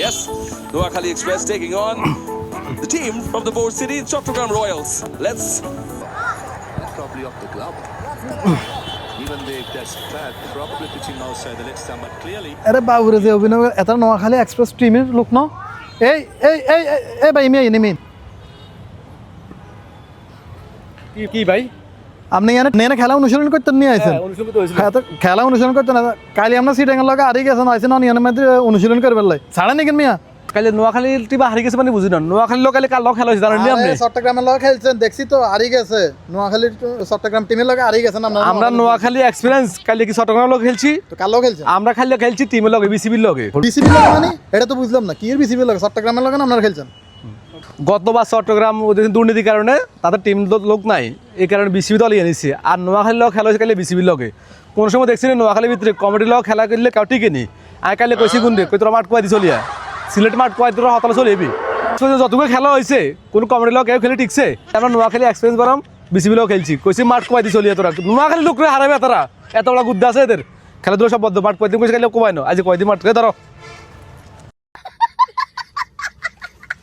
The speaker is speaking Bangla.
Yes, Noakhali Express taking on the team from the Bor City Chattogram Royals. Let's Probably off the glove. Even that's bad, probably pitching outside the leg stump, but clearly. আরে বাবুরে যে অভিনয় এটা নোয়াখালী এক্সপ্রেস টিমের লোক ন এই এই এই এই ভাই মিয়া নেমেন কি ভাই আপনি এনে খেলা অনুশীলন করতে নিয়ে আইছেন অনুশীলন করতে হয়েছিল খেলা অনুশীলন করতে না কালি আমরা সিটাঙ্গের লগে হারিয়ে গেছেন আইছেন অনিয়নের মধ্যে অনুশীলন করবার লাই ছাড়া নিকেন মিয়া কালি নোয়াখালীর টিম হারিয়ে গেছে মানে বুঝি না নোয়াখালীর লোক কালি কার লোক খেলা হয়েছে জানেন আপনি চট্টগ্রামের লগে খেলছেন দেখছি তো হারিয়ে গেছে নোয়াখালীর চট্টগ্রাম টিমের লগে হারিয়ে গেছেন আমরা নোয়াখালী এক্সপিরিয়েন্স কালি কি চট্টগ্রামের লোক খেলছি তো কার লগে খেলছেন আমরা খালি খেলছি টিমের লগে বিসিবির লগে বিসিবি লগে মানে এটা তো বুঝলাম না কি এর বিসিবি লগে চট্টগ্রামের লগে না আপনারা খেলছেন গতবার চট্টগ্রাম ওদের দুর্নীতির কারণে তাদের টিম লোক নাই এই কারণে বিসিবি দল ইয়ে নিচ্ছে আর নোয়াখালীর লোক খেলা হয়েছে কালি বিসিবির লগে কোন সময় দেখছি না নোয়াখালীর ভিতরে কমিটির লোক খেলা করলে কেউ টিকে নি আর কালি কইছি কোন রে কই তোরা মাঠ কুয়াই দি চলিয়া সিলেট মাঠ কুয়াই তোরা হতালে চলে এবি যতগুলো খেলা হয়েছে কোন কমিটির লোক কেউ খেলে টিকছে আমরা নোয়াখালী এক্সপিরিয়েন্স বারাম বিসিবি লোক খেলছি কইছি মাঠ কুয়াই দি চলিয়া তোরা নোয়াখালী লোক হারাবে তারা এত বড় গুদ্দা আছে এদের খেলাধুলা সব বদ্ধ মাঠ কুয়াই দিন কইছে কালি কোবাই না আজ কয়দিন মাঠ ধরো